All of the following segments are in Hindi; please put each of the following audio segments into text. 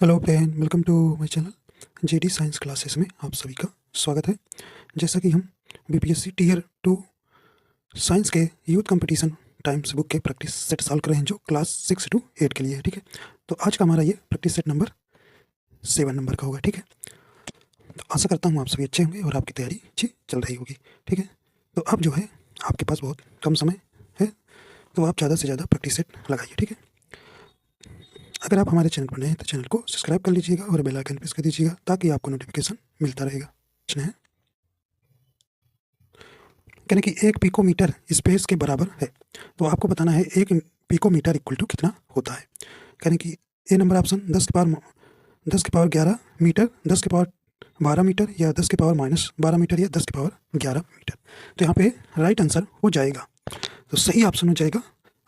Hello friend, welcome to my channel JD science classes में आप सभी का स्वागत है। जैसा कि हम बीपीएससी टीयर 2 साइंस के यूथ कंपटीशन टाइम्स बुक के प्रैक्टिस सेट सॉल्व कर रहे हैं जो क्लास 6 to 8 के लिए है। ठीक है, तो आज का हमारा ये प्रैक्टिस सेट नंबर 7 नंबर का होगा। ठीक है, तो आशा करता हूँ आप सभी अच्छे होंगे और आपकी तैयारी अच्छी चल रही होगी। ठीक है, तो अब जो है आपके पास बहुत कम समय है, तो आप ज़्यादा से ज़्यादा प्रैक्टिस सेट लगाइए। ठीक है, अगर आप हमारे चैनल पर नए हैं तो चैनल को सब्सक्राइब कर लीजिएगा और बेल आइकन प्रेस कर दीजिएगा ताकि आपको नोटिफिकेशन मिलता रहेगा। प्रश्न है, यानी कि 1 पिकोमीटर स्पेस के बराबर है, तो आपको बताना है 1 पिकोमीटर इक्वल टू कितना होता है। यानी कि ए नंबर ऑप्शन 10 के पावर 11 मीटर, 10 के पावर 12 मीटर, या 10 के पावर-12 मीटर, या 10 के पावर 11 मीटर। तो यहाँ पे राइट आंसर हो जाएगा, तो सही ऑप्शन हो जाएगा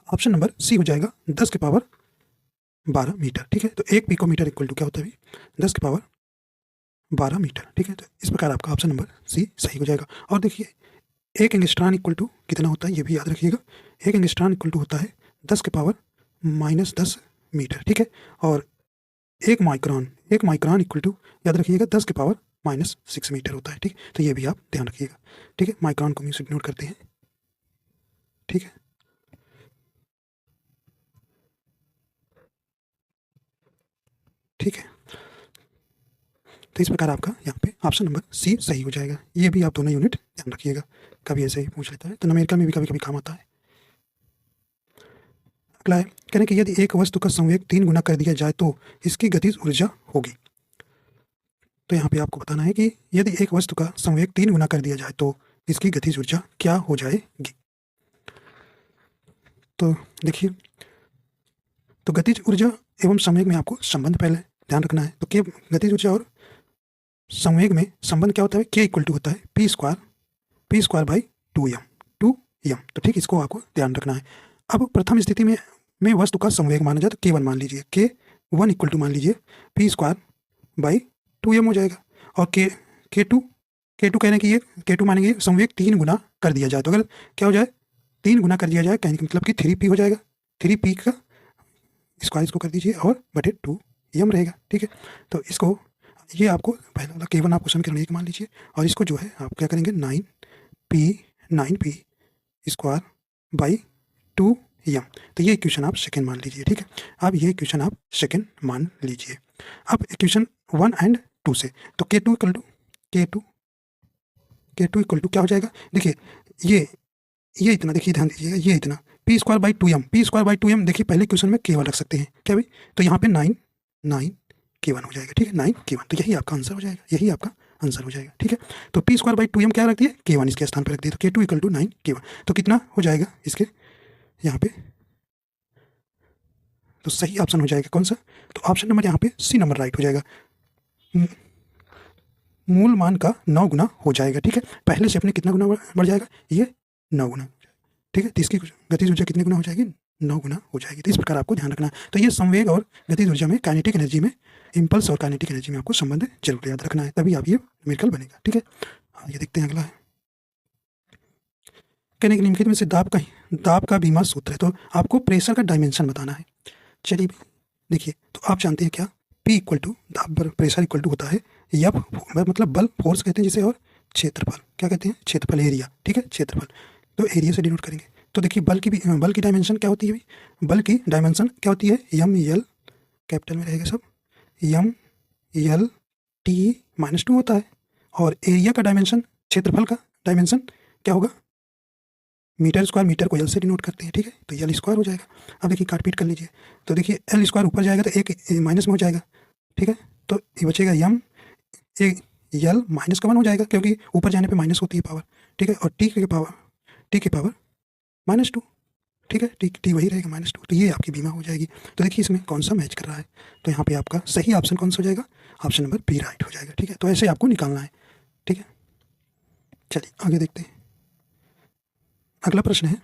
ऑप्शन नंबर सी हो जाएगा 10 के पावर 12 मीटर। ठीक है, तो 1 पिकोमीटर इक्वल टू क्या होता है अभी 10 के पावर 12 मीटर। ठीक है, तो इस प्रकार आपका ऑप्शन नंबर सी सही हो जाएगा। और देखिए 1 एंगस्ट्रॉन इक्वल टू कितना होता है ये भी याद रखिएगा। 1 एंगस्ट्रॉन इक्वल टू होता है 10 के पावर-10 मीटर। ठीक है, और 1 माइक्रोन इक्वल टू याद रखिएगा 10 के पावर-6 मीटर होता है। ठीक, तो ये भी आप ध्यान रखिएगा। ठीक है, माइक्रोन को हम इसे इग्नोर करते हैं। ठीक है, ठीक है, तो इस प्रकार आपका यहाँ पे ऑप्शन नंबर सी सही हो जाएगा। ये भी आप दोनों यूनिट ध्यान रखिएगा, कभी ऐसे ही पूछ लेता है तो न्यूमेरिकल में भी कभी कभी काम आता है। अगला है, कहने कि यदि एक वस्तु का संवेग 3 गुना कर दिया जाए तो इसकी गतिज ऊर्जा होगी। तो यहाँ पे आपको बताना है कि यदि एक वस्तु का संवेग 3 गुना कर दिया जाए तो इसकी गतिज ऊर्जा क्या हो जाएगी। तो देखिए, तो गतिज ऊर्जा एवं संवेग में आपको संबंध पहले ध्यान रखना है। तो के गतिज ऊर्जा और संवेग में संबंध क्या होता है, के इक्वल टू होता है पी स्क्वायर बाई 2m। तो ठीक, इसको आपको ध्यान रखना है। अब प्रथम स्थिति में वस्तु का संवेग माना जाए तो k1 मान लीजिए, k1 इक्वल टू मान लीजिए p² बाई 2m हो जाएगा। और k2 कहने की ये k2 मानेंगे संवेग 3 गुना कर दिया जाए, तो अगर क्या हो जाए 3 गुना कर दिया जाए कहने का मतलब कि 3p हो जाएगा। 3p का स्क्वायर इसको कर दीजिए और बटे 2m रहेगा। ठीक है, तो इसको ये आपको पहला वाला k1 आपको समीकरण 1 मान लीजिए, और इसको जो है आप क्या करेंगे 9p स्क्वायर बाई 2m। तो ये इक्वेशन आप सेकंड मान लीजिए। ठीक है, अब ये इक्वेशन आप सेकंड मान लीजिए। अब इक्वेशन 1 एंड 2 से, तो k2 इक्वल टू क्या हो जाएगा, देखिए ये इतना, देखिए ध्यान दीजिएगा, ये इतना p² बाई 2m। देखिए पहले क्वेश्चन में k1 रख सकते हैं क्या भाई, तो यहाँ पे 9k1 हो जाएगा। ठीक है, 9k1, तो यही आपका आंसर हो जाएगा, यही आपका आंसर हो जाएगा। ठीक है, तो p² बाई 2m क्या रख दिए, k1 इसके स्थान पर रख दिए, तो k2 इक्वल टू 9k1। तो कितना हो जाएगा इसके यहाँ पे, तो सही ऑप्शन हो जाएगा कौन सा, तो ऑप्शन नंबर यहाँ पे सी नंबर राइट हो जाएगा। मूल मान का 9 गुना हो जाएगा। ठीक है, पहले से अपने कितना गुना बढ़ जाएगा, ये 9 गुना। ठीक है, तो इसकी गतिज ऊर्जा कितने गुना हो जाएगी, 9 गुना हो जाएगी। तो इस प्रकार आपको ध्यान रखना है। तो ये संवेग और गतिज ऊर्जा में, काइनेटिक एनर्जी में, इम्पल्स और काइनेटिक एनर्जी में आपको संबंध जरूर याद रखना है, तभी आप ये न्यूमेरिकल बनेगा। ठीक है, ये देखते हैं अगला है, कहने के निम्नलिखित में से दाब का बीमा सूत्र है, तो आपको प्रेशर का डायमेंशन बताना है। चलिए देखिए, तो आप जानते हैं क्या, P इक्वल टू दाब प्रेशर इक्वल टू होता है F, मतलब बल, फोर्स कहते हैं जिसे, और क्षेत्रफल क्या कहते हैं, क्षेत्रफल, एरिया। ठीक है, क्षेत्रफल, तो एरिया से डिनोट करेंगे। तो देखिए बल की डायमेंशन क्या होती है भाई, बल की डायमेंशन क्या होती है, M L, कैपिटल में रहेगा सब, M L T-2 होता है। और एरिया का डायमेंशन, क्षेत्रफल का डायमेंशन क्या होगा, मीटर स्क्वायर, मीटर को एल से डिनोट करते हैं। ठीक है, तो एल स्क्वायर हो जाएगा। अब देखिए काट पीट कर लीजिए, तो देखिए एल स्क्वायर ऊपर जाएगा तो एक माइनस में हो जाएगा। ठीक है, तो ये बचेगा एल माइनस का 1 हो जाएगा, क्योंकि ऊपर जाने पे माइनस होती है पावर। ठीक है, और टी के पावर -2। ठीक है, टी वही रहेगा -2, तो ये आपकी बीमा हो जाएगी। तो देखिए इसमें कौन सा मैच कर रहा है, तो यहाँ पे आपका सही ऑप्शन कौन सा हो जाएगा, ऑप्शन नंबर बी राइट हो जाएगा। ठीक है, तो ऐसे आपको निकालना है। ठीक है, चलिए आगे देखते हैं। अगला प्रश्न है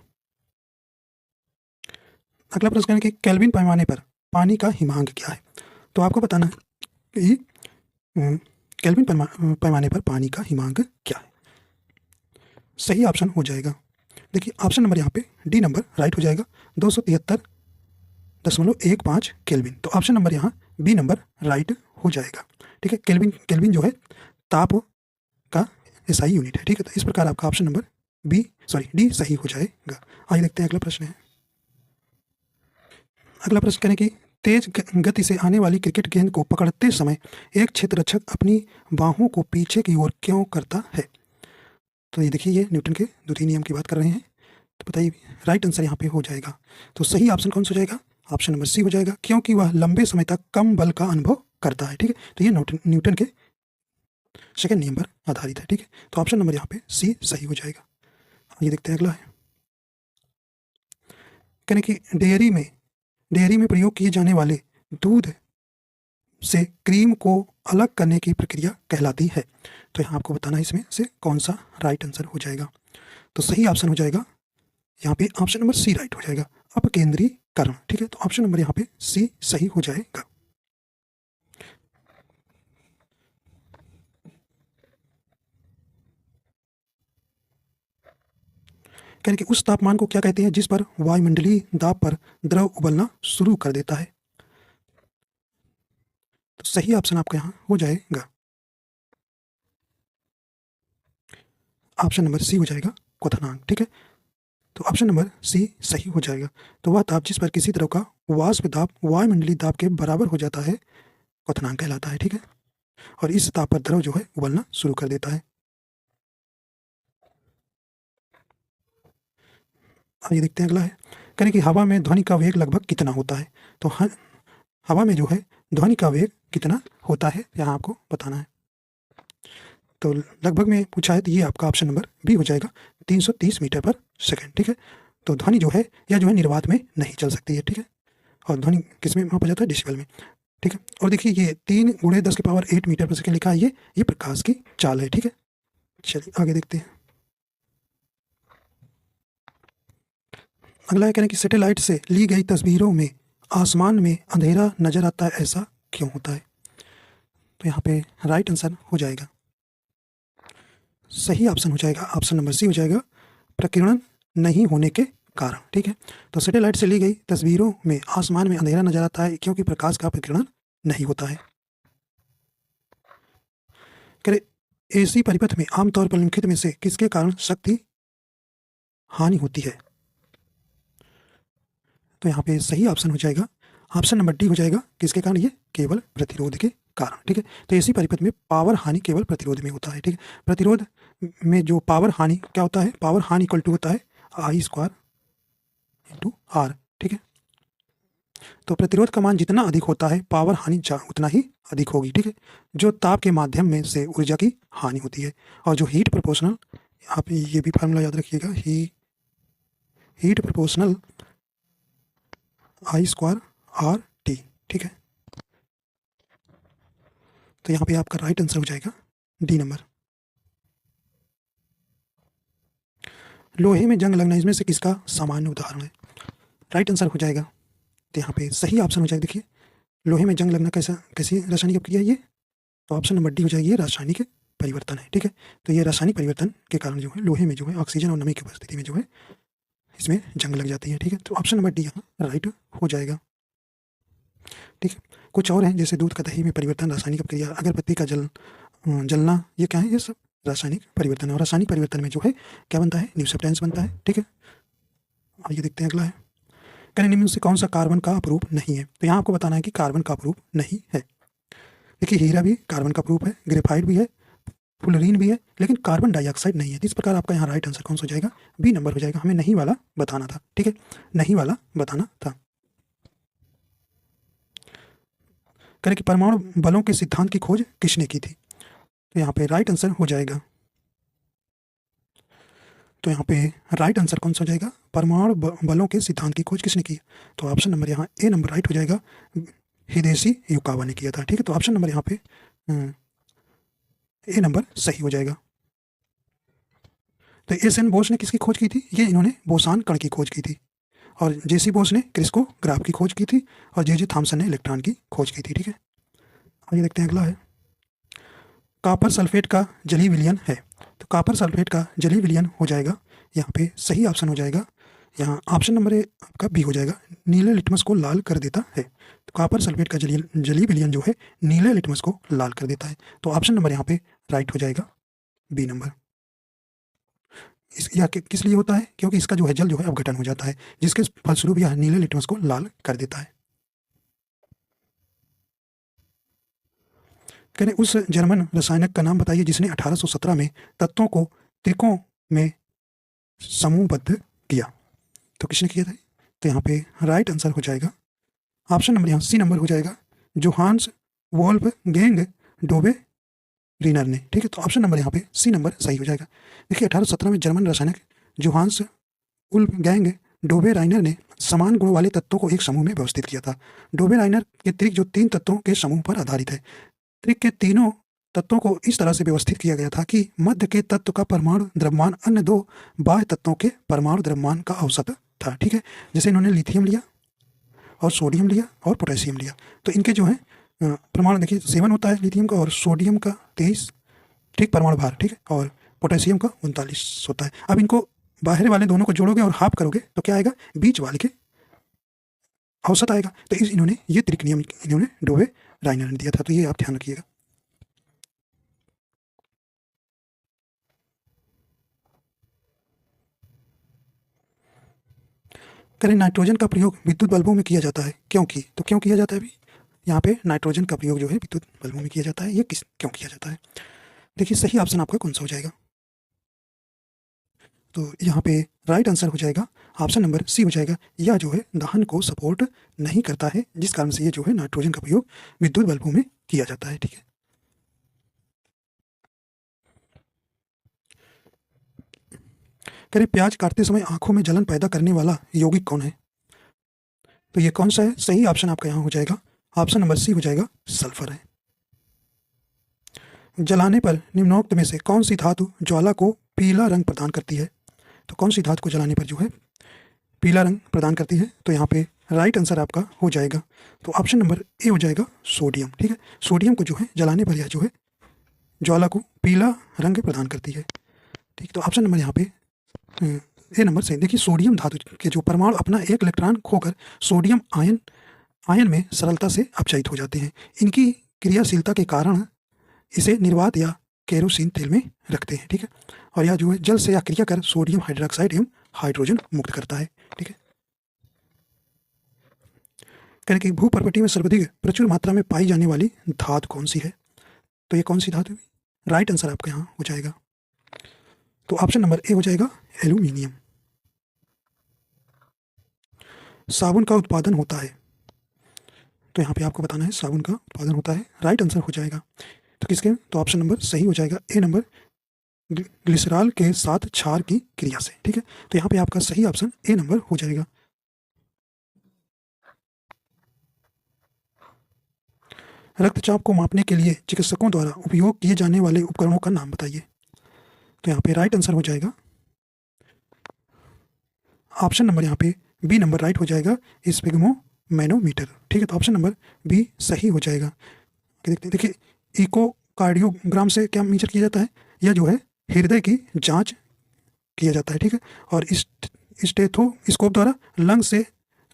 कि केल्विन पैमाने पर पानी का हिमांक क्या है। तो आपको बताना है कि केल्विन पैमाने पर पानी का हिमांक क्या है। सही ऑप्शन हो जाएगा, देखिए ऑप्शन नंबर यहाँ पे डी नंबर राइट हो जाएगा, 273.15 केल्विन। तो ऑप्शन नंबर यहाँ बी नंबर राइट हो जाएगा। ठीक है, केल्विन केल्विन जो है ताप का एसआई यूनिट है। ठीक है, तो इस प्रकार आपका ऑप्शन नंबर डी सही हो जाएगा। आइए देखते हैं अगला प्रश्न है। अगला प्रश्न करें कि तेज गति से आने वाली क्रिकेट गेंद को पकड़ते समय एक क्षेत्ररक्षक अपनी बाहों को पीछे की ओर क्यों करता है? तो ये देखिए, ये न्यूटन के द्वितीय नियम की बात कर रहे हैं। तो बताइए राइट आंसर यहाँ पे हो जाएगा। तो सही ऑप्शन कौन सा हो जाएगा? ऑप्शन नंबर सी हो जाएगा, क्योंकि वह लंबे समय तक कम बल का अनुभव करता है। ठीक है, तो ये न्यूटन के सेकंड नियम पर आधारित है। ठीक है, तो ऑप्शन नंबर यहाँ पे सी सही हो जाएगा। ये देखते हैं अगला है। कहने कि डेयरी में प्रयोग किए जाने वाले दूध से क्रीम को अलग करने की प्रक्रिया कहलाती है। तो यहाँ आपको बताना है इसमें से कौन सा राइट आंसर हो जाएगा। तो सही ऑप्शन हो जाएगा यहाँ पे ऑप्शन नंबर सी राइट हो जाएगा, अपकेंद्रीकरण। ठीक है, तो ऑप्शन नंबर यहाँ पे सी सही हो जाएगा। कहने कि उस तापमान को क्या कहते हैं जिस पर वायुमंडलीय दाब पर द्रव उबलना शुरू कर देता है? तो सही ऑप्शन आपका यहाँ हो जाएगा, ऑप्शन नंबर सी हो जाएगा, क्वथनांक। ठीक है, तो ऑप्शन नंबर सी सही हो जाएगा। तो वह ताप जिस पर किसी तरह का वाष्प दाब वायुमंडलीय दाब के बराबर हो जाता है क्वथनांक कहलाता है। ठीक है, और इस ताप पर द्रव जो है उबलना शुरू कर देता है। ये देखते हैं अगला है। कहें कि हवा में ध्वनि का वेग लगभग कितना होता है? तो हवा में जो है ध्वनि का वेग कितना होता है यहाँ आपको बताना है। तो लगभग में पूछा है, तो ये आपका ऑप्शन नंबर बी हो जाएगा, 330 मीटर पर सेकंड। ठीक है, तो ध्वनि जो है यह जो है निर्वात में नहीं चल सकती है। ठीक है, और ध्वनि किस में मापा जाता है? डेसिबल में। ठीक है, और देखिए ये 3 × 10⁸ मीटर पर सेकंड लिखा है, ये प्रकाश की चाल है। ठीक है, चलिए आगे देखते हैं। अगला है, कहना कि सैटेलाइट से ली गई तस्वीरों में आसमान में अंधेरा नजर आता है, ऐसा क्यों होता है? तो यहाँ पे राइट आंसर हो जाएगा, सही ऑप्शन हो जाएगा, ऑप्शन नंबर सी हो जाएगा, प्रकीर्णन नहीं होने के कारण। ठीक है, तो सैटेलाइट से ली गई तस्वीरों में आसमान में अंधेरा नजर आता है क्योंकि प्रकाश का प्रकीर्णन नहीं होता है। करे एसी परिपथ में आमतौर पर निम्नलिखित में से किसके कारण शक्ति हानि होती है? तो यहाँ पे सही ऑप्शन हो जाएगा, ऑप्शन नंबर डी हो जाएगा, किसके कारण? ये केवल प्रतिरोध के कारण। ठीक है, तो एसी परिपथ में पावर हानि केवल प्रतिरोध में होता है। ठीक है, प्रतिरोध में जो पावर हानि क्या होता है? पावर हानि इक्वल टू होता है I² × R। ठीक है, तो प्रतिरोध का मान जितना अधिक होता है पावर हानि उतना ही अधिक होगी। ठीक है, जो ताप के माध्यम में से ऊर्जा की हानि होती है, और जो हीट प्रोपोर्शनल, आप ये भी फार्मूला याद रखिएगा, हीट प्रोपोर्शनल I² RT। ठीक है, तो यहाँ पे आपका राइट आंसर हो जाएगा डी नंबर। लोहे में जंग लगना इसमें से किसका सामान्य उदाहरण है? राइट आंसर हो जाएगा, तो यहाँ पे सही ऑप्शन हो जाएगा। देखिए, लोहे में जंग लगना कैसी रासायनिक अभिक्रिया है ये? तो ऑप्शन नंबर डी हो जाएगी, ये रासायनिक परिवर्तन है। ठीक है, तो ये रासायनिक परिवर्तन के कारण जो है लोहे में जो है ऑक्सीजन और नमी की उपस्थिति में जो है इसमें जंग लग जाती है। ठीक है, तो ऑप्शन नंबर डी यहाँ राइट हो जाएगा। ठीक है, कुछ और हैं जैसे दूध का दही में परिवर्तन, रासायनिक अभिक्रिया, अगरबत्ती का जलना, ये क्या है? ये सब रासायनिक परिवर्तन है। और रासायनिक परिवर्तन में जो है क्या बनता है? न्यू सब्सटेंस बनता है। ठीक है, आइए देखते हैं अगला है। कहने निम्न से कौन सा कार्बन का अपरूप नहीं है? तो यहाँ आपको बताना है कि कार्बन का अपरूप नहीं है। देखिए, हीरा भी कार्बन का अपरूप है, ग्रेफाइट भी है, फ्लोरीन भी है, लेकिन कार्बन डाइऑक्साइड नहीं है। इस प्रकार आपका यहाँ राइट आंसर कौन सा हो जाएगा? बी नंबर हो जाएगा, हमें नहीं वाला बताना था। ठीक है, नहीं वाला बताना था। करें कि परमाणु बलों के सिद्धांत की खोज किसने की थी? तो यहाँ पे राइट आंसर हो जाएगा, तो यहाँ पे राइट आंसर कौन सा हो जाएगा? परमाणु बलों के सिद्धांत की खोज किसने की? तो ऑप्शन नंबर यहाँ ए नंबर राइट हो जाएगा, हिदेशी युकावा ने किया था। ठीक है, तो ऑप्शन नंबर यहाँ पे ए नंबर सही हो जाएगा। तो एस.एन. बोस ने किसकी खोज की थी? ये इन्होंने बोसान कण की खोज की थी, और जे.सी. बोस ने क्रिस्कोग्राफ की खोज की थी, और जे.जे. थॉमसन ने इलेक्ट्रॉन की खोज की थी। ठीक है, आइए देखते हैं अगला है। कॉपर सल्फेट का जलीय विलयन है, तो कॉपर सल्फेट का जलीय विलयन हो जाएगा यहाँ पे सही ऑप्शन हो जाएगा, यहाँ ऑप्शन नंबर ए आपका बी हो जाएगा, नीले लिटमस को लाल कर देता है। तो कॉपर सल्फेट का जलीय विलयन जो है नीले लिटमस को लाल कर देता है। तो ऑप्शन नंबर यहाँ पे राइट हो जाएगा, बी नंबर। यह किस लिए होता है? क्योंकि इसका जो है जल जो है अपघटन हो जाता है, जिसके फलस्वरूप यह नीले लिटमस को लाल कर देता है। कह रहे उस जर्मन रसायनक का नाम बताइए जिसने 1817 में तत्वों को त्रिकों में समूहबद्ध किया। तो किसने किया था? तो यहाँ पे राइट आंसर हो जाएगा ऑप्शन नंबर, यहाँ सी नंबर हो जाएगा, जोहान्स वोल्फ गेंग डोबे रीनर ने। ठीक है, तो ऑप्शन नंबर यहाँ पे सी नंबर सही हो जाएगा। देखिए 1817 में जर्मन रासायनिक जोहान्स उल्फ गैंग डोबे राइनर ने समान गुण वाले तत्वों को एक समूह में व्यवस्थित किया था। डोबे राइनर के त्रिक जो 3 तत्वों के समूह पर आधारित है। त्रिक के तीनों तत्वों को इस तरह से व्यवस्थित किया गया था कि मध्य के तत्व का परमाणु द्रव्यमान अन्य 2 बाह्य तत्वों के परमाणु द्रव्यमान का औसत था। ठीक है, जैसे इन्होंने लिथियम लिया और सोडियम लिया और पोटेशियम लिया, तो इनके जो है परमाणु देखिए 7 होता है लिथियम का, और सोडियम का 23 ठीक परमाणु भार, ठीक है, और पोटेशियम का 39 होता है। अब इनको बाहर वाले दोनों को जोड़ोगे और हाफ करोगे तो क्या आएगा? बीच वाले के औसत आएगा। तो इन्होंने ये त्रिक नियम इन्होंने डोबे राइनर ने दिया था, तो ये आप ध्यान रखिएगा। करें नाइट्रोजन का प्रयोग विद्युत बल्बों में किया जाता है, क्योंकि तो क्यों किया जाता है? अभी यहाँ पे नाइट्रोजन का प्रयोग जो है विद्युत बल्बों में किया जाता है, ये क्यों किया जाता है? देखिए सही ऑप्शन आपका कौन सा हो जाएगा? तो यहाँ पे राइट आंसर हो जाएगा ऑप्शन नंबर सी हो जाएगा। यह जो है दहन को सपोर्ट नहीं करता है, जिस कारण से ये जो है नाइट्रोजन का प्रयोग विद्युत बल्बों में किया जाता है। ठीक है, करें प्याज काटते समय आंखों में जलन पैदा करने वाला यौगिक कौन है? तो ये कौन सा है? सही ऑप्शन आपका यहाँ हो जाएगा ऑप्शन नंबर सी हो जाएगा, सल्फर है। जलाने पर निम्नोक्त में से कौन सी धातु ज्वाला को पीला रंग प्रदान करती है? तो कौन सी धातु को जलाने पर जो है पीला रंग प्रदान करती है? तो यहाँ पे राइट आंसर आपका हो जाएगा, तो ऑप्शन नंबर ए हो जाएगा, सोडियम। ठीक है, सोडियम को जो है जलाने पर यह जो है ज्वाला को पीला रंग प्रदान करती है। ठीक, तो ऑप्शन नंबर यहाँ पे ए नंबर सही। देखिए सोडियम धातु के जो परमाणु अपना एक इलेक्ट्रॉन खोकर सोडियम आयन में सरलता से अपचयित हो जाते हैं। इनकी क्रियाशीलता के कारण इसे निर्वात या केरोसिन तेल में रखते हैं। ठीक है, और यह जो है जल से या क्रिया कर सोडियम हाइड्रोक्साइड एवं हाइड्रोजन मुक्त करता है। ठीक है, कहें कि भूपर्वटी में सर्वाधिक प्रचुर मात्रा में पाई जाने वाली धातु कौन सी है? तो ये कौन सी धातु है? राइट आंसर आपका यहाँ हो जाएगा, तो ऑप्शन नंबर ए हो जाएगा, एल्यूमिनियम। साबुन का उत्पादन होता है, तो यहाँ पे आपको बताना है साबुन का उत्पादन होता है, राइट आंसर हो जाएगा। तो किसके? तो ऑप्शन नंबर सही हो जाएगा, ए नंबर, ग्लिसरॉल के साथ क्षार की क्रिया से। ठीक है, तो यहाँ पे आपका सही ऑप्शन ए नंबर हो जाएगा। रक्तचाप को मापने के लिए चिकित्सकों द्वारा उपयोग किए जाने वाले उपकरणों का नाम बताइए। तो यहाँ पे राइट आंसर हो जाएगा ऑप्शन नंबर यहाँ पे बी नंबर राइट हो जाएगा, स्पिग्मो मैनोमीटर। ठीक है, तो ऑप्शन नंबर बी सही हो जाएगा। देखिए इकोकार्डियोग्राम से क्या मेजर किया जाता है? यह जो है हृदय की जांच किया जाता है। ठीक है, और स्टेथोस्कोप द्वारा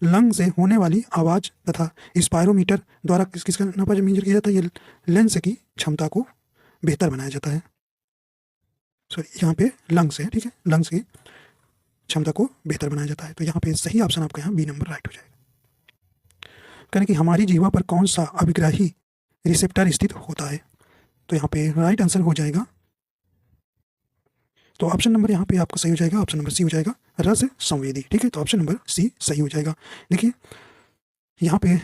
लंग से होने वाली आवाज़ तथा स्पायरोमीटर द्वारा किसका नापा मेजर किया जाता है? ये लेंस की क्षमता को बेहतर बनाया जाता है। सॉरी, यहाँ पे लंग्स है। ठीक है, लंग्स की क्षमता को बेहतर बनाया जाता है, तो यहाँ पे सही ऑप्शन आपका यहाँ बी नंबर राइट हो जाएगा। कहें कि हमारी जीवा पर कौन सा अभिग्राही रिसेप्टर स्थित होता है? तो यहाँ पे राइट आंसर हो जाएगा, तो ऑप्शन नंबर यहाँ पे आपका सही हो जाएगा, ऑप्शन नंबर सी हो जाएगा, रस संवेदी। ठीक है, तो ऑप्शन नंबर सी सही हो जाएगा। देखिए यहाँ पे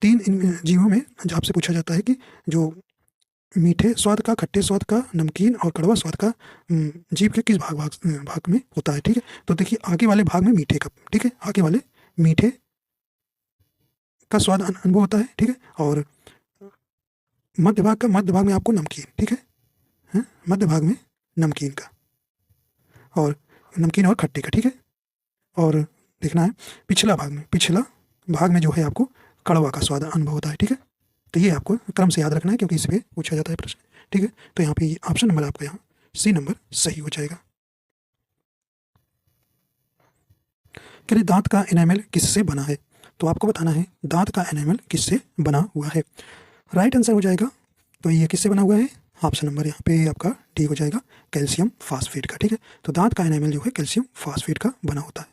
3 जीवों में आपसे पूछा जाता है कि जो मीठे स्वाद का, खट्टे स्वाद का, नमकीन और कड़वा स्वाद का जीभ के किस भाग में होता है? ठीक है, तो देखिए आगे वाले भाग में मीठे का, ठीक है, आगे वाले मीठे का स्वाद अनुभव होता है। ठीक है, और मध्य भाग में आपको नमकीन। ठीक है, मध्य भाग में नमकीन का, और नमकीन और खट्टे का। ठीक है, और देखना है पिछला भाग में जो है आपको कड़वा का स्वाद अनुभव होता है। ठीक है, तो ये आपको क्रम से याद रखना है, क्योंकि इस पे पूछा जाता है प्रश्न। ठीक है, तो यहाँ पे ऑप्शन नंबर आपका यहाँ सी नंबर सही हो जाएगा। कह रहे दांत का एनामेल किससे बना है, तो आपको बताना है दांत का एनामेल किससे बना हुआ है। राइट आंसर हो जाएगा, तो ये किससे बना हुआ है, ऑप्शन नंबर यहाँ पे आपका डी हो जाएगा, कैल्शियम फास्फेट का। ठीक है, तो दांत का एनामेल जो है कैल्शियम फास्फेट का बना होता है।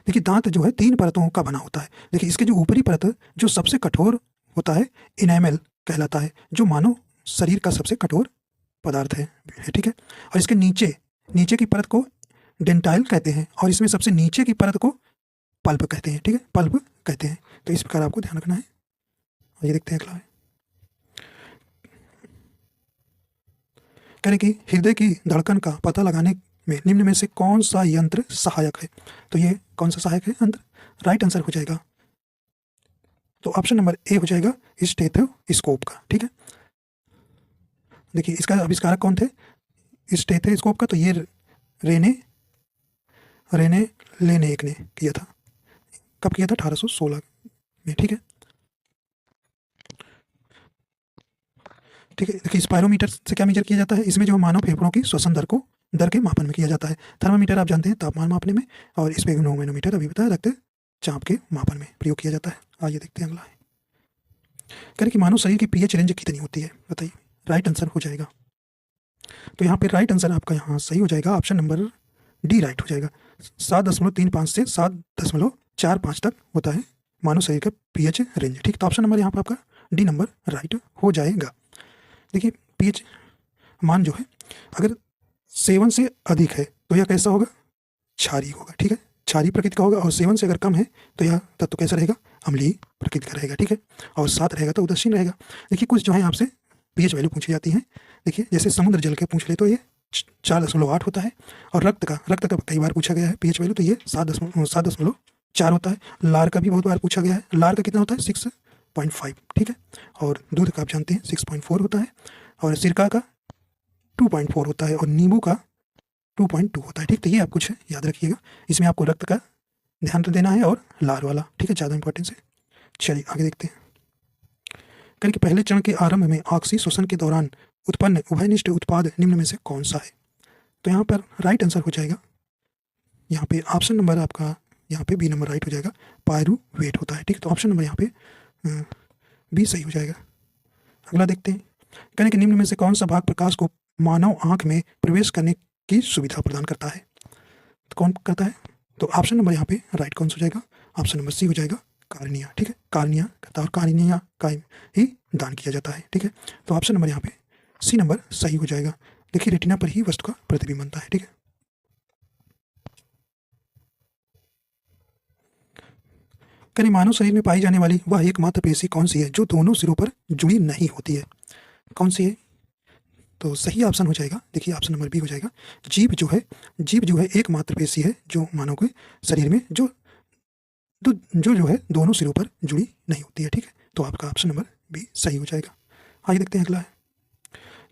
देखिए दांत जो है 3 परतों का बना होता है। देखिए इसके जो ऊपरी परत जो सबसे कठोर होता है इनेमल कहलाता है, जो मानव शरीर का सबसे कठोर पदार्थ है। ठीक है, और इसके नीचे नीचे की परत को डेंटाइल कहते हैं, और इसमें सबसे नीचे की परत को पल्प कहते हैं। ठीक है, पल्प कहते हैं। तो इस प्रकार आपको ध्यान रखना है। और ये देखते हैं अगला है, कह रहे कि हृदय की धड़कन का पता लगाने में निम्न में से कौन सा यंत्र सहायक है, तो ये कौन सा सहायक है यंत्र, राइट आंसर हो जाएगा, तो ऑप्शन नंबर ए हो जाएगा स्टेथोस्कोप का। ठीक है, देखिए इसका आविष्कारक कौन थे, स्टेथोस्कोप का, तो ये रेने लेनेक ने किया था। कब किया था, 1816 में। ठीक है, ठीक है, देखिए स्पायरोमीटर से क्या मेजर किया जाता है, इसमें जो मानव फेफड़ों की श्वसन दर के मापन में किया जाता है। थर्मामीटर आप जानते हैं तापमान मापने में, और स्पेगनोमेनोमीटर अभी बताया रक्त चाप के मापन में प्रयोग किया जाता है। आइए देखते हैं अगला है, कह रहे कि मानव शरीर की पीएच रेंज कितनी होती है, बताइए, राइट आंसर हो जाएगा, तो यहाँ पे राइट आंसर आपका यहाँ सही हो जाएगा, ऑप्शन नंबर डी राइट हो जाएगा। 7.35 से 7.45 तक होता है मानव शरीर का पीएच रेंज। ठीक, तो ऑप्शन नंबर यहाँ पर आपका डी नंबर राइट हो जाएगा। देखिए पीएच मान जो है अगर 7 से अधिक है तो यह कैसा होगा, क्षारीय होगा। ठीक है, क्षारीय प्रकृति का होगा, और 7 से अगर कम है तो यह तत्व कैसा रहेगा, अम्लीय प्रकृति का रहेगा। ठीक है, और 7 रहेगा तो उदासीन रहेगा। देखिए कुछ जो है आपसे पीएच वैल्यू पूछी जाती है। देखिए जैसे समुद्र जल के पूछ ले तो ये 4.8 होता है, और रक्त का कई बार पूछा गया है पीएच वैल्यू, तो ये 7.4 होता है। लार का भी बहुत बार पूछा गया है, लार का कितना होता है, 6.5। ठीक है, और दूध का आप जानते हैं 6.4 होता है, और सिरका का 2.4 होता है, और नींबू का 2.2 होता है। ठीक, तो ये आप कुछ याद रखिएगा, इसमें आपको रक्त का ध्यान तो देना है और लार वाला। ठीक है, ज़्यादा इंपॉर्टेंस है। चलिए आगे देखते हैं, कल के पहले चरण के आरंभ में ऑक्सी शोषण के दौरान उत्पन्न उभयनिष्ठ उत्पाद निम्न में से कौन सा है, तो यहाँ पर राइट आंसर हो जाएगा, यहाँ पे ऑप्शन नंबर आपका यहाँ पे बी नंबर राइट हो जाएगा, पायरुवेट होता है। ठीक, तो ऑप्शन नंबर यहाँ पे बी सही हो जाएगा। अगला देखते हैं, कहने के निम्न में से कौन सा भाग प्रकाश को मानव आंख में प्रवेश करने की सुविधा प्रदान करता है, तो कौन करता है, तो ऑप्शन नंबर यहाँ पे राइट कौन सा हो जाएगा, ऑप्शन नंबर सी हो जाएगा, कार्निया। ठीक है, कार्निया करता है, और कार्निया का ही दान किया जाता है। ठीक है, तो ऑप्शन नंबर यहाँ पे सी नंबर सही हो जाएगा। देखिए रेटिना पर ही वस्तु का प्रतिबिंब बनता है। ठीक है, कहीं मानव शरीर में पाई जाने वाली वह एकमात्र पेशी कौन सी है जो दोनों सिरों पर जुड़ी नहीं होती है, कौन सी है, तो सही ऑप्शन हो जाएगा, देखिए ऑप्शन नंबर बी हो जाएगा, जीभ जो है एकमात्र पेशी है जो मानव के शरीर में जो है दोनों सिरों पर जुड़ी नहीं होती है। ठीक है, तो आपका ऑप्शन नंबर बी सही हो जाएगा। आइए देखते हैं अगला है,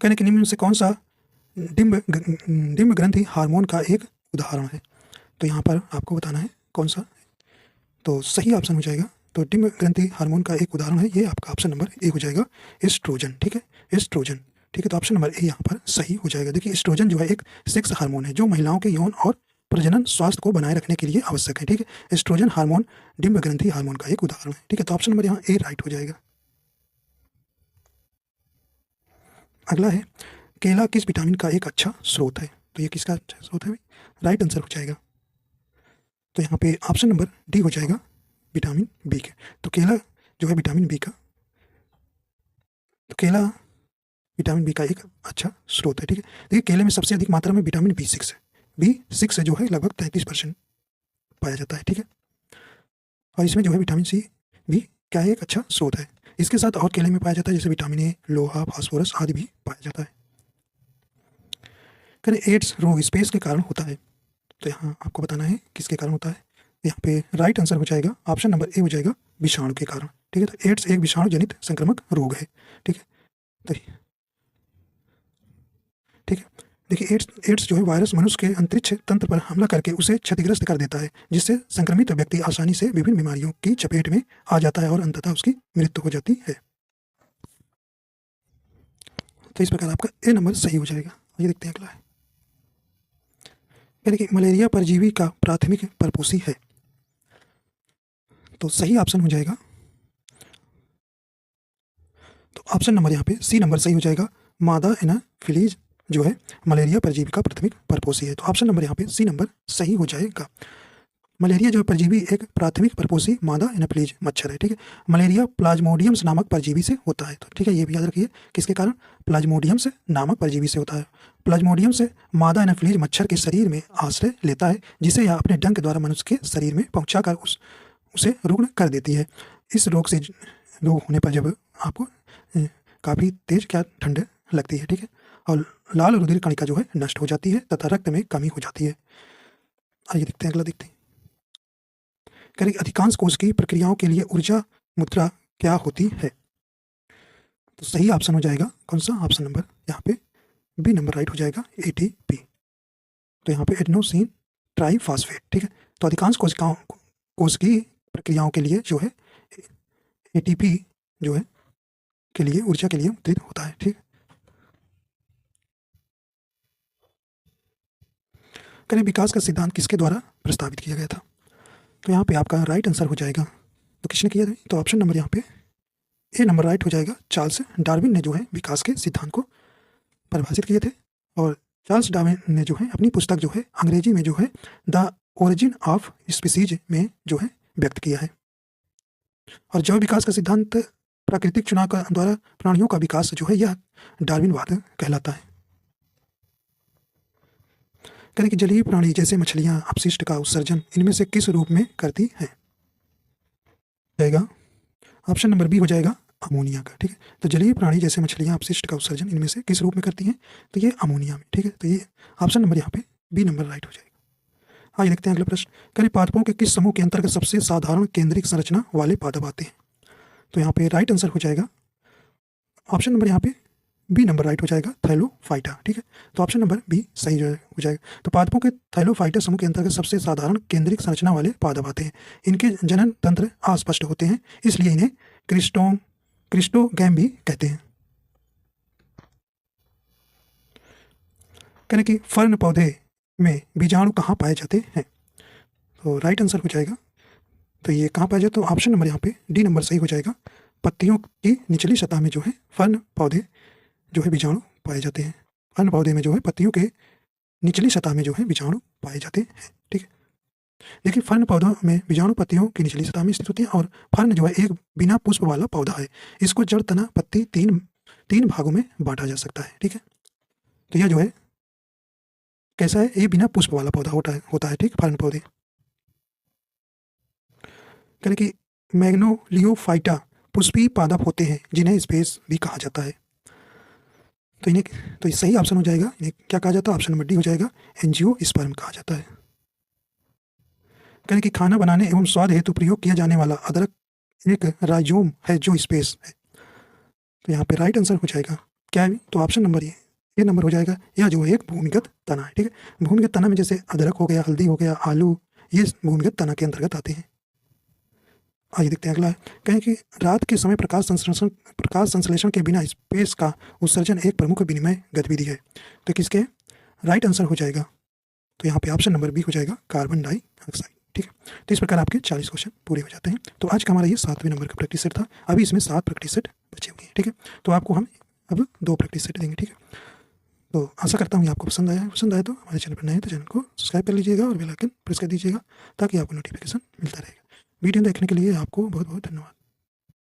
कहने के निम्न में से कौन सा डिम्ब ग्रंथि हार्मोन का एक उदाहरण है, तो यहाँ पर आपको बताना है कौन सा, तो सही ऑप्शन हो जाएगा, तो डिम्ब ग्रंथि हार्मोन का एक उदाहरण है, ये आपका ऑप्शन नंबर ए हो जाएगा, एस्ट्रोजन। ठीक है, एस्ट्रोजन। ठीक है, तो ऑप्शन नंबर ए यहाँ पर सही हो जाएगा। देखिए एस्ट्रोजन जो है एक सेक्स हार्मोन है जो महिलाओं के यौन और प्रजनन स्वास्थ्य को बनाए रखने के लिए आवश्यक है। ठीक है, एस्ट्रोजन हार्मोन डिम्ब ग्रंथि हार्मोन का एक उदाहरण है। ठीक है, तो ऑप्शन नंबर यहाँ ए राइट हो जाएगा। अगला है, केला किस विटामिन का एक अच्छा स्रोत है, तो ये किसका अच्छा स्रोत है, राइट आंसर हो जाएगा, तो यहाँ पे ऑप्शन नंबर डी हो जाएगा, विटामिन बी के। तो केला जो है विटामिन बी का, तो केला विटामिन बी का एक अच्छा स्रोत है। ठीक है, देखिए केले में सबसे अधिक मात्रा में विटामिन B6 है, B6 जो है लगभग 33% पाया जाता है। ठीक है, और इसमें जो है विटामिन सी भी क्या है, एक अच्छा स्रोत है। इसके साथ और केले में पाया जाता है जैसे विटामिन ए, लोहा, फास्फोरस आदि भी पाया जाता है। करें एड्स रोग स्पेस के कारण होता है, तो यहाँ आपको बताना है किसके कारण होता है, यहाँ पे राइट आंसर हो जाएगा, ऑप्शन नंबर ए हो जाएगा, विषाणु के कारण। ठीक है, तो एड्स एक विषाणु जनित संक्रामक रोग है। ठीक है, तो ठीक है, देखिए एड्स जो है वायरस मनुष्य के अंतरिक्ष तंत्र पर हमला करके उसे क्षतिग्रस्त कर देता है, जिससे संक्रमित व्यक्ति आसानी से विभिन्न बीमारियों की चपेट में आ जाता है और अंततः उसकी मृत्यु हो जाती है। तो इस प्रकार आपका ए नंबर सही हो जाएगा। ये देखते हैं अगला है, देखिए मलेरिया परजीवी का प्राथमिक परपोषी है, तो सही ऑप्शन हो जाएगा, तो ऑप्शन नंबर यहाँ पे सी नंबर सही हो जाएगा। मादा एनाफिलीज जो है मलेरिया परजीवी का प्राथमिक परपोषी है। तो ऑप्शन नंबर यहाँ पे सी नंबर सही हो जाएगा। मलेरिया जो है परजीवी एक प्राथमिक परपोषी मादा एनाफिलीज मच्छर है। ठीक है, मलेरिया प्लाज्मोडियम्स नामक परजीवी से होता है। तो ठीक है, ये भी याद रखिए किसके कारण, प्लाज्मोडियम्स नामक परजीवी से होता है। प्लाज्मोडियम से मादा एनाफिलीज मच्छर के शरीर में आश्रय लेता है, जिसे यह अपने डंक द्वारा मनुष्य के शरीर में पहुंचाकर उसे रुग्ण कर देती है। इस रोग होने पर जब आपको काफ़ी तेज क्या ठंड लगती है, ठीक है, और लाल रुधिर कणिका जो है नष्ट हो जाती है तथा रक्त में कमी हो जाती है। आइए देखते हैं अगला, देखते हैं करें अधिकांश कोश की प्रक्रियाओं के लिए ऊर्जा मुद्रा क्या होती है। तो सही ऑप्शन हो जाएगा कौन सा, ऑप्शन नंबर यहाँ पे बी नंबर राइट हो जाएगा, एटीपी। तो यहाँ पे एडेनोसिन ट्राइफॉस्फेट। ठीक है, तो अधिकांश कोश की प्रक्रियाओं के लिए जो है एटीपी जो है के लिए ऊर्जा के लिए मुद्रित होता है। ठीक, करें विकास का सिद्धांत किसके द्वारा प्रस्तावित किया गया था। तो यहाँ पे आपका राइट आंसर हो जाएगा, तो किसने किया था, तो ऑप्शन नंबर यहाँ पे ए नंबर राइट हो जाएगा। चार्ल्स डार्विन ने जो है विकास के सिद्धांत को परिभाषित किए थे, और चार्ल्स डार्विन ने जो है अपनी पुस्तक जो है अंग्रेजी में जो है द ओरिजिन ऑफ स्पीसीज में जो है व्यक्त किया है। और जैव विकास का सिद्धांत प्राकृतिक चुनाव का द्वारा प्राणियों का विकास जो है यह डार्विनवाद कहलाता है। करें कि जलीय प्राणी जैसे मछलियां अपशिष्ट का उत्सर्जन इनमें से किस रूप में करती हैं। जाएगा ऑप्शन नंबर बी हो जाएगा, अमोनिया का। ठीक है, तो जलीय प्राणी जैसे मछलियां अपशिष्ट का उत्सर्जन इनमें से किस रूप में करती हैं, तो ये अमोनिया में। ठीक है, तो ये ऑप्शन नंबर यहाँ पे बी नंबर राइट हो जाएगा। आइए देखते हैं अगला प्रश्न, करें पादपों के किस समूह के अंतर्गत सबसे साधारण केंद्रिक संरचना वाले पादप आते हैं। तो यहाँ पे राइट आंसर हो जाएगा ऑप्शन नंबर यहाँ पे बी नंबर राइट हो जाएगा, थैलोफाइटा। ठीक है, तो ऑप्शन नंबर बी सही हो जाएगा। तो पादपों के थैलोफाइटा समूह के अंतर्गत सबसे साधारण केंद्रिक संरचना वाले पादप आते हैं। इनके जनन तंत्र अस्पष्ट होते हैं, इसलिए इन्हें क्रिस्टोगैम भी कहते हैं। कहने कि फर्न पौधे में बीजाणु कहाँ पाए जाते हैं। तो राइट आंसर हो जाएगा, तो ये कहाँ पाया जाता है, तो ऑप्शन नंबर यहाँ पे डी नंबर सही हो जाएगा। पत्तियों की निचली सतह में जो है फर्न पौधे जो है बीजाणु पाए जाते हैं। फर्न पौधे में जो है पत्तियों के निचली सतह में जो है बीजाणु पाए जाते हैं। ठीक है, देखिए फर्न पौधों में बीजाणु पत्तियों की निचली सतह में स्थित होती है, और फर्न जो है एक बिना पुष्प वाला पौधा है। इसको जड़, तना, पत्ती तीन भागों में बांटा जा सकता है। ठीक है, तो यह जो है कैसा है, ये बिना पुष्प वाला पौधा होता है। ठीक, फर्न पौधे। करें कि मैग्नोलियोफाइटा पुष्पीय पादप होते हैं जिन्हें स्पेस भी कहा जाता है। तो सही ऑप्शन हो जाएगा, इन्हें क्या कहा जाता है, ऑप्शन नंबर डी हो जाएगा, एंजियोस्पर्म कहा जाता है। करें कि खाना बनाने एवं स्वाद हेतु प्रयोग किया जाने वाला अदरक एक राइजोम है जो स्पेस है। तो यहाँ पे राइट आंसर हो जाएगा क्या है, तो ऑप्शन नंबर ये नंबर हो जाएगा, यह जो है एक भूमिगत तना है। ठीक है, भूमिगत तना में जैसे अदरक हो गया, हल्दी हो गया, आलू, ये भूमिगत तना के अंतर्गत आते हैं। आइए देखते हैं अगला, कहें कि रात के समय प्रकाश संश्लेषण के बिना स्पेस का उत्सर्जन एक प्रमुख विनिमय गतिविधि है। तो किसके राइट आंसर हो जाएगा, तो यहाँ पे ऑप्शन नंबर बी हो जाएगा, कार्बन डाइऑक्साइड। ठीक है, तो इस प्रकार आपके 40 क्वेश्चन पूरे हो जाते हैं। तो आज का हमारा ये 7वें नंबर का प्रैक्टिस सेट था। अभी इसमें 7 प्रैक्टिस सेट बचे हुए हैं। ठीक है, तो आपको हम अब 2 प्रैक्टिस सेट देंगे। ठीक है, तो आशा करता हूँ आपको पसंद आया तो हमारे चैनल पर नए हैं तो चैनल को सब्सक्राइब कर लीजिएगा और बेल आइकन प्रेस कर दीजिएगा ताकि आपको नोटिफिकेशन मिलता रहेगा। वीडियो देखने के लिए आपको बहुत बहुत धन्यवाद।